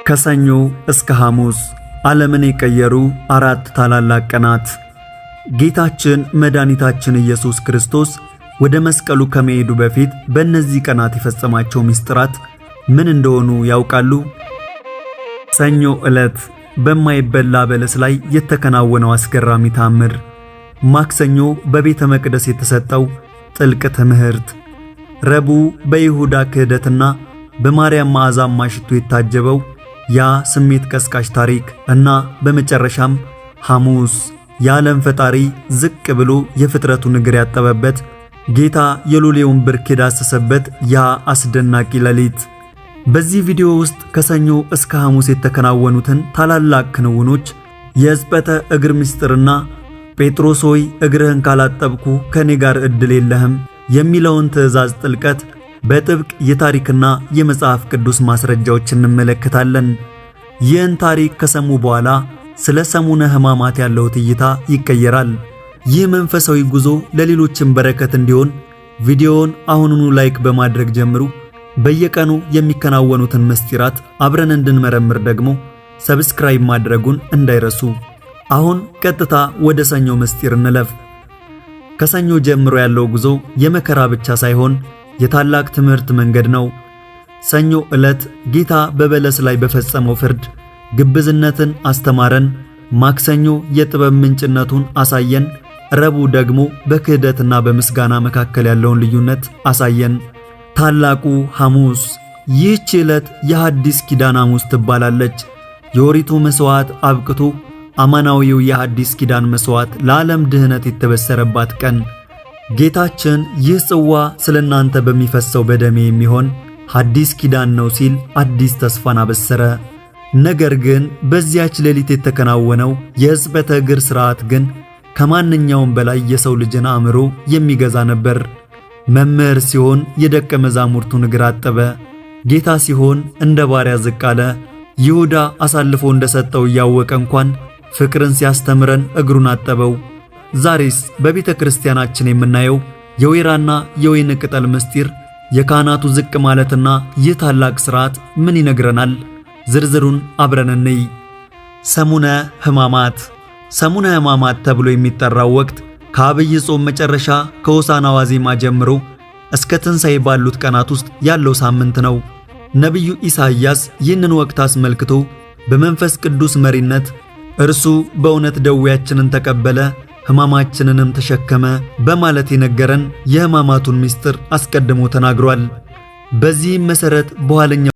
ከሰኞ እስከ ሐሙስ ዓለምን የቀየሩ 4 ታላላቅ ቀናት። ጌታችን መድኃኒታችን ኢየሱስ ክርስቶስ ወደ መስቀሉ ከመሄዱ በፊት በእነዚህ ቀናት የፈጸማቸው ምስጢራት ምን እንደሆኑ ያውቃሉ? ሰኞ ዕለት በማይበላ በለስ ላይ የተከናወነው አስገራሚ ታምር። ማክሰኞ በቤተ መቅደስ የተሰጠው ጥልቅ ትምህርት። ረቡዕ በይሁዳ ክህደትና በማርያም መዓዛማ ሽቱ የታጀበው ያ ስሜት ቀስቃሽ ታሪክ እና በመጨረሻም ሐሙስ የዓለም ፈጣሪ ዝቅ ብሎ የፍጥረቱን እግር ያጠበበት ጌታ የሎሌውን ብርክ የዳሰሰበት ያ አስደናቂ ሌሊት። በዚህ ቪዲዮ ውስጥ ከሰኞ እስከ ሐሙስ የተከናወኑትን ታላላቅ ክንውኖች፣ የሕጽበተ እግር ምስጢርና ጴጥሮስ ሆይ እግርህን ካላጠብኩ ከኔ ጋር ዕድል የለህም የሚለውን ትእዛዝ ጥልቀት በጥብቅ የታሪክና የመጽሐፍ ቅዱስ ማስረጃዎች እንመለከታለን። ይህን ታሪክ ከሰሙ በኋላ ስለ ሰሙነ ሕማማት ያለው እይታ ይቀየራል። ይህ መንፈሳዊ ጉዞ ለሌሎችም በረከት እንዲሆን ቪዲዮውን አሁኑኑ ላይክ በማድረግ ጀምሩ። በየቀኑ የሚከናወኑትን ምስጢራት አብረን እንድንመረምር ደግሞ ሰብስክራይብ ማድረጉን እንዳይረሱ። አሁን ቀጥታ ወደ ሰኞ ምስጢር እንለፍ። ከሰኞ ጀምሮ ያለው ጉዞ የመከራ ብቻ ሳይሆን የታላቅ ትምህርት መንገድ ነው። ሰኞ ዕለት ጌታ በበለስ ላይ በፈጸመው ፍርድ ግብዝነትን አስተማረን። ማክሰኞ የጥበብ ምንጭነቱን አሳየን። ረቡዕ ደግሞ በክህደትና በምስጋና መካከል ያለውን ልዩነት አሳየን። ታላቁ ሐሙስ። ይህች ዕለት የሐዲስ ኪዳን ሐሙስ ትባላለች። የኦሪቱ መስዋዕት አብቅቶ አማናዊው የሐዲስ ኪዳን መስዋዕት ለዓለም ድህነት የተበሰረባት ቀን። ጌታችን ይህ ጽዋ ስለናንተ በሚፈሰው በደሜ የሚሆን ሐዲስ ኪዳን ነው ሲል አዲስ ተስፋን አበሰረ። ነገር ግን በዚያች ሌሊት የተከናወነው የሕጽበተ እግር ሥርዓት ግን ከማንኛውም በላይ የሰው ልጅን አእምሮ የሚገዛ ነበር። መምህር ሲሆን የደቀ መዛሙርቱን እግር አጠበ። ጌታ ሲሆን እንደ ባሪያ ዝቅ አለ። ይሁዳ አሳልፎ እንደሰጠው እያወቀ እንኳን ፍቅርን ሲያስተምረን እግሩን አጠበው። ዛሬስ በቤተ ክርስቲያናችን የምናየው የወይራና የወይን ቅጠል ምስጢር፣ የካህናቱ ዝቅ ማለትና ይህ ታላቅ ሥርዓት ምን ይነግረናል? ዝርዝሩን አብረን እንይ። ሰሙነ ሕማማት። ሰሙነ ሕማማት ተብሎ የሚጠራው ወቅት ከአብይ ጾም መጨረሻ ከሆሳዕና ዋዜማ ጀምሮ እስከ ትንሣኤ ባሉት ቀናት ውስጥ ያለው ሳምንት ነው። ነቢዩ ኢሳይያስ ይህንን ወቅት አስመልክቶ በመንፈስ ቅዱስ መሪነት እርሱ በእውነት ደዌያችንን ተቀበለ ሕማማችንንም ተሸከመ በማለት የነገረን የሕማማቱን ምስጢር አስቀድሞ ተናግሯል። በዚህም መሠረት በኋለኛው